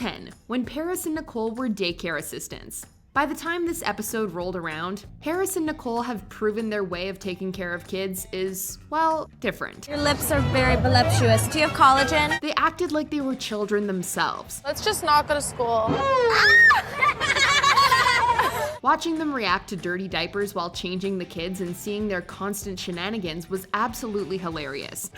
10. When Paris and Nicole were daycare assistants. By the time this episode rolled around, Paris and Nicole have proven their way of taking care of kids is, well, different. Your lips are very voluptuous. Do you have collagen? They acted like they were children themselves. Let's just not go to school. Watching them react to dirty diapers while changing the kids and seeing their constant shenanigans was absolutely hilarious.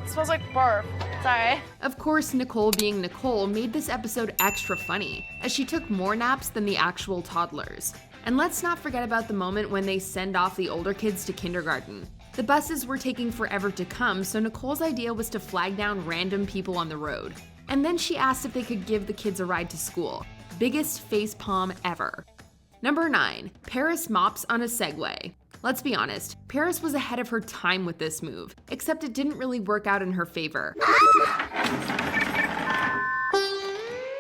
It smells like barf. Sorry. Of course, Nicole being Nicole made this episode extra funny, as she took more naps than the actual toddlers. And let's not forget about the moment when they send off the older kids to kindergarten. The buses were taking forever to come, so Nicole's idea was to flag down random people on the road. And then she asked if they could give the kids a ride to school. Biggest facepalm ever. Number 9. Paris mops on a segway. Let's be honest, Paris was ahead of her time with this move, except it didn't really work out in her favor.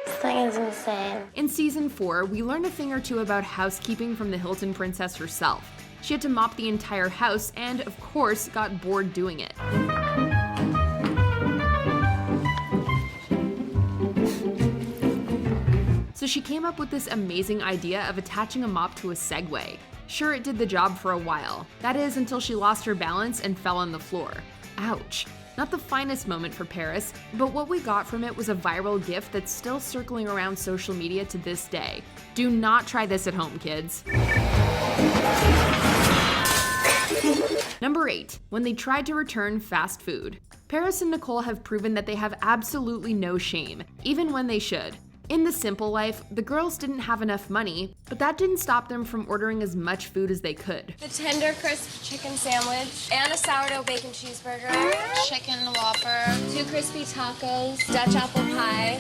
This thing is insane. In season 4, we learned a thing or two about housekeeping from the Hilton princess herself. She had to mop the entire house and, of course, got bored doing it. So she came up with this amazing idea of attaching a mop to a segway. Sure, it did the job for a while. That is, until she lost her balance and fell on the floor. Ouch. Not the finest moment for Paris, but what we got from it was a viral GIF that's still circling around social media to this day. Do not try this at home, kids. Number 8. When they tried to return fast food. Paris and Nicole have proven that they have absolutely no shame, even when they should. In the simple life, the girls didn't have enough money, but that didn't stop them from ordering as much food as they could. The tender crisp chicken sandwich and a sourdough bacon cheeseburger, Chicken Whopper. 2 crispy tacos, Dutch apple pie.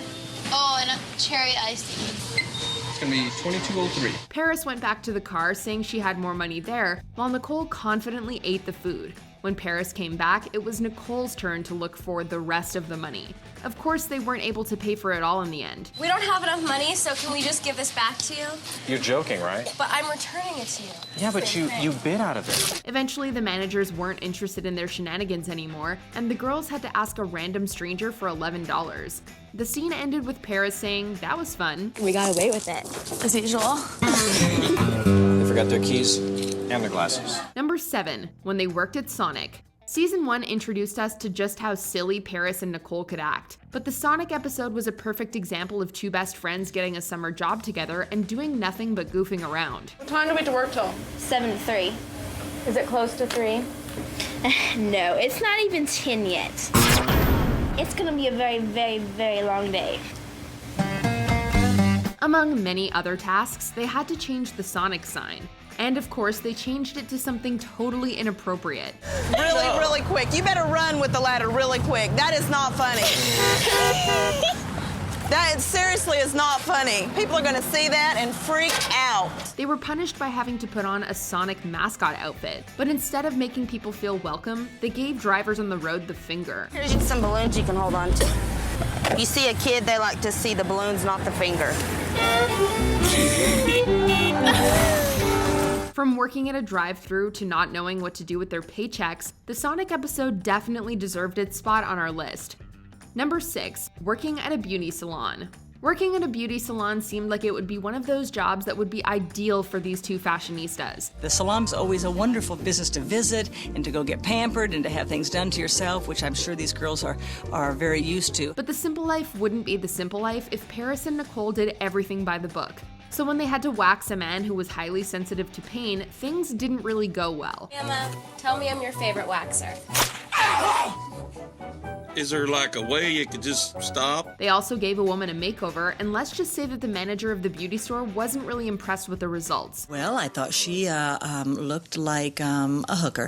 Oh, and a cherry iced tea. It's gonna be $22.03. Paris went back to the car saying she had more money there, while Nicole confidently ate the food. When Paris came back, it was Nicole's turn to look for the rest of the money. Of course, they weren't able to pay for it all in the end. We don't have enough money, so can we just give this back to you? You're joking, right? But I'm returning it to you. Yeah, but you bit out of it. Eventually, the managers weren't interested in their shenanigans anymore, and the girls had to ask a random stranger for $11. The scene ended with Paris saying, "That was fun." We got away with it, as usual. They forgot their keys and their glasses. Number 7. When they worked at Sonic. Season 1 introduced us to just how silly Paris and Nicole could act, but the Sonic episode was a perfect example of two best friends getting a summer job together and doing nothing but goofing around. What time do we have to work till? 7 to 3. Is it close to 3? No, it's not even 10 yet. It's gonna be a very, very, very long day. Among many other tasks, they had to change the Sonic sign. And of course, they changed it to something totally inappropriate. Really quick. You better run with the ladder really quick. That is not funny. That seriously is not funny. People are gonna see that and freak out. They were punished by having to put on a Sonic mascot outfit, but instead of making people feel welcome, they gave drivers on the road the finger. Here's some balloons you can hold on to. If you see a kid, they like to see the balloons, not the finger. From working at a drive-thru to not knowing what to do with their paychecks, the Sonic episode definitely deserved its spot on our list. Number 6. Working at a beauty salon. Working at a beauty salon seemed like it would be one of those jobs that would be ideal for these two fashionistas. The salon's always a wonderful business to visit and to go get pampered and to have things done to yourself, which I'm sure these girls are very used to. But the simple life wouldn't be the simple life if Paris and Nicole did everything by the book. So when they had to wax a man who was highly sensitive to pain, things didn't really go well. Emma, tell me I'm your favorite waxer. Is there like a way you could just stop? They also gave a woman a makeover, and let's just say that the manager of the beauty store wasn't really impressed with the results. Well, I thought she looked like a hooker.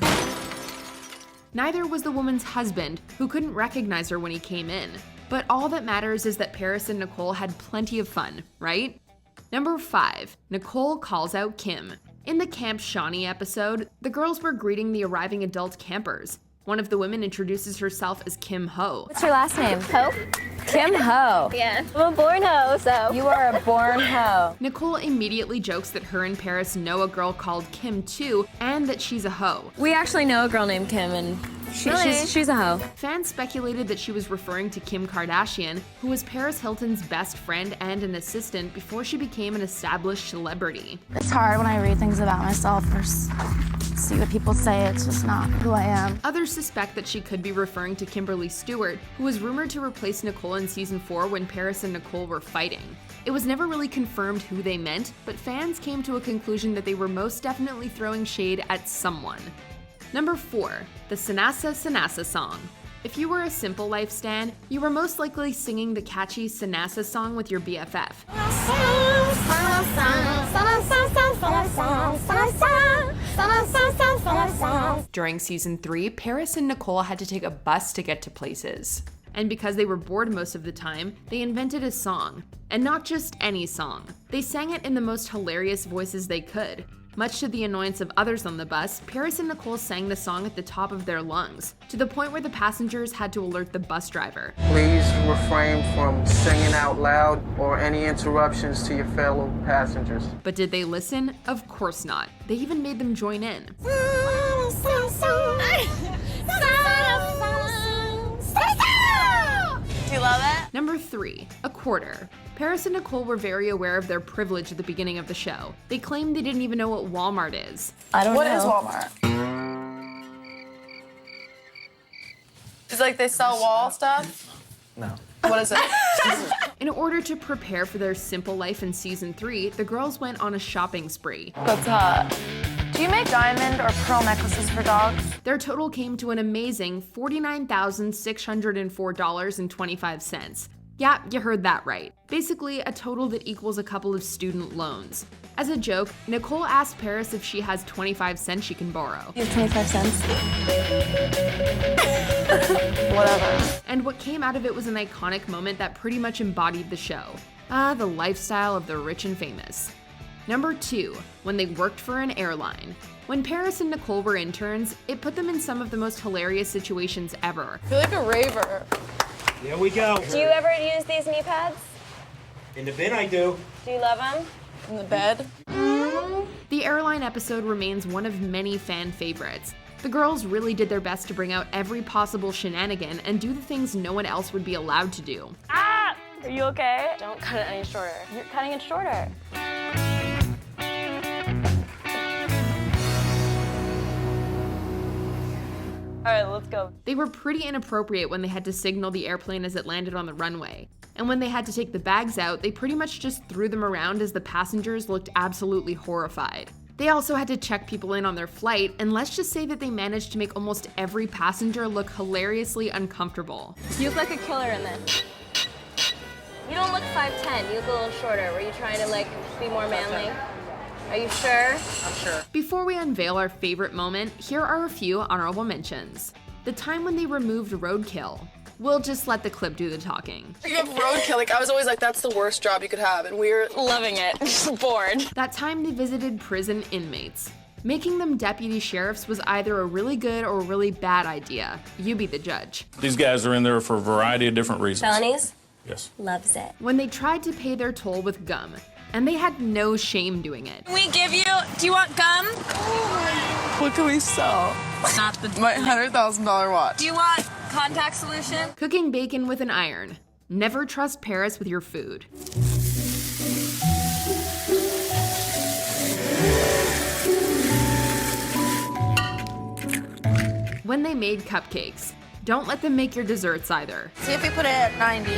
Neither was the woman's husband, who couldn't recognize her when he came in. But all that matters is that Paris and Nicole had plenty of fun, right? Number 5. Nicole calls out Kim. In the Camp Shawnee episode, the girls were greeting the arriving adult campers. One of the women introduces herself as Kim Ho. What's your last name? Ho? Kim Ho. Yeah. I'm a born hoe, so. You are a born hoe. Nicole immediately jokes that her and Paris know a girl called Kim too, and that she's a hoe. We actually know a girl named Kim, and she's a hoe. Fans speculated that she was referring to Kim Kardashian, who was Paris Hilton's best friend and an assistant before she became an established celebrity. It's hard when I read things about myself or see what people say. It's just not who I am. Others suspect that she could be referring to Kimberly Stewart, who was rumored to replace Nicole in season 4 when Paris and Nicole were fighting. It was never really confirmed who they meant, but fans came to a conclusion that they were most definitely throwing shade at someone. Number 4, the Sanasa Sanasa song. If you were a Simple Life stan, you were most likely singing the catchy Sanasa song with your BFF. During season 3, Paris and Nicole had to take a bus to get to places. And because they were bored most of the time, they invented a song. And not just any song. They sang it in the most hilarious voices they could. Much to the annoyance of others on the bus, Paris and Nicole sang the song at the top of their lungs, to the point where the passengers had to alert the bus driver. Please refrain from singing out loud or any interruptions to your fellow passengers. But did they listen? Of course not. They even made them join in. Do you love it? Number 3, a quarter. Paris and Nicole were very aware of their privilege at the beginning of the show. They claimed they didn't even know what Walmart is. I don't know. What is Walmart? It's like they sell wall stuff? No. What is it? In order to prepare for their simple life in season 3, the girls went on a shopping spree. That's hot. Do you make diamond or pearl necklaces for dogs? Their total came to an amazing $49,604.25. Yeah, you heard that right. Basically, a total that equals a couple of student loans. As a joke, Nicole asked Paris if she has 25 cents she can borrow. You have 25 cents? Whatever. And what came out of it was an iconic moment that pretty much embodied the show. Ah, the lifestyle of the rich and famous. Number 2, when they worked for an airline. When Paris and Nicole were interns, it put them in some of the most hilarious situations ever. I feel like a raver. There we go. Do you ever use these knee pads? In the bin, I do. Do you love them? In the bed? The airline episode remains one of many fan favorites. The girls really did their best to bring out every possible shenanigan and do the things no one else would be allowed to do. Ah! Are you okay? Don't cut it any shorter. You're cutting it shorter. All right, let's go. They were pretty inappropriate when they had to signal the airplane as it landed on the runway. And when they had to take the bags out, they pretty much just threw them around as the passengers looked absolutely horrified. They also had to check people in on their flight, and let's just say that they managed to make almost every passenger look hilariously uncomfortable. You look like a killer in this. You don't look 5'10", you look a little shorter. Were you trying to be more manly? Are you sure? I'm sure. Before we unveil our favorite moment, here are a few honorable mentions. The time when they removed roadkill. We'll just let the clip do the talking. You have roadkill. I was always like, that's the worst job you could have, and we're loving it. Just bored. That time they visited prison inmates. Making them deputy sheriffs was either a really good or a really bad idea. You be the judge. These guys are in there for a variety of different reasons. Felonies? Yes. Loves it. When they tried to pay their toll with gum, and they had no shame doing it. Can we give you, do you want gum? What can we sell? Not the My $100,000 watch. Do you want contact solution? Cooking bacon with an iron. Never trust Paris with your food. When they made cupcakes. Don't let them make your desserts either. See if we put it at 90.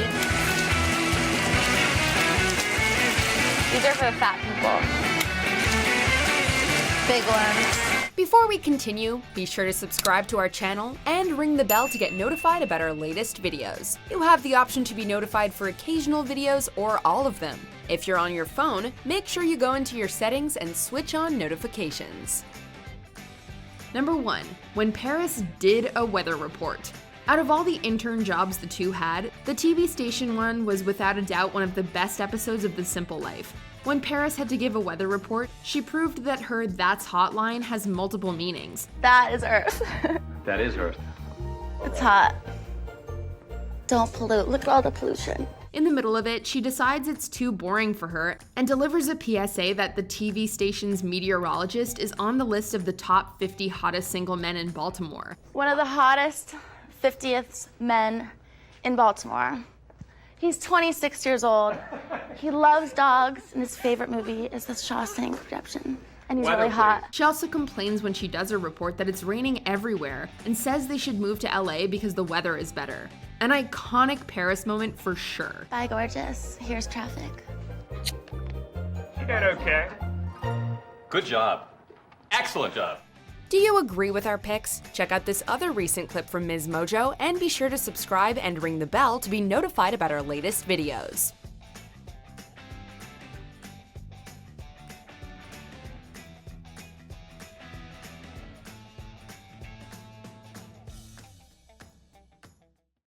These are for the fat people. Big ones. Before we continue, be sure to subscribe to our channel and ring the bell to get notified about our latest videos. You have the option to be notified for occasional videos or all of them. If you're on your phone, make sure you go into your settings and switch on notifications. Number 1, when Paris did a weather report. Out of all the intern jobs the two had, the TV station one was without a doubt one of the best episodes of The Simple Life. When Paris had to give a weather report, she proved that her "That's Hotline" has multiple meanings. That is Earth. That is Earth. It's hot. Don't pollute. Look at all the pollution. In the middle of it, she decides it's too boring for her and delivers a PSA that the TV station's meteorologist is on the list of the top 50 hottest single men in Baltimore. One of the hottest 50th men in Baltimore. He's 26 years old. He loves dogs, and his favorite movie is The Shawshank Redemption. And he's really hot. She also complains when she does her report that it's raining everywhere and says they should move to LA because the weather is better. An iconic Paris moment for sure. Bye, gorgeous. Here's traffic. You did okay. Good job. Excellent job. Do you agree with our picks? Check out this other recent clip from Ms. Mojo and be sure to subscribe and ring the bell to be notified about our latest videos.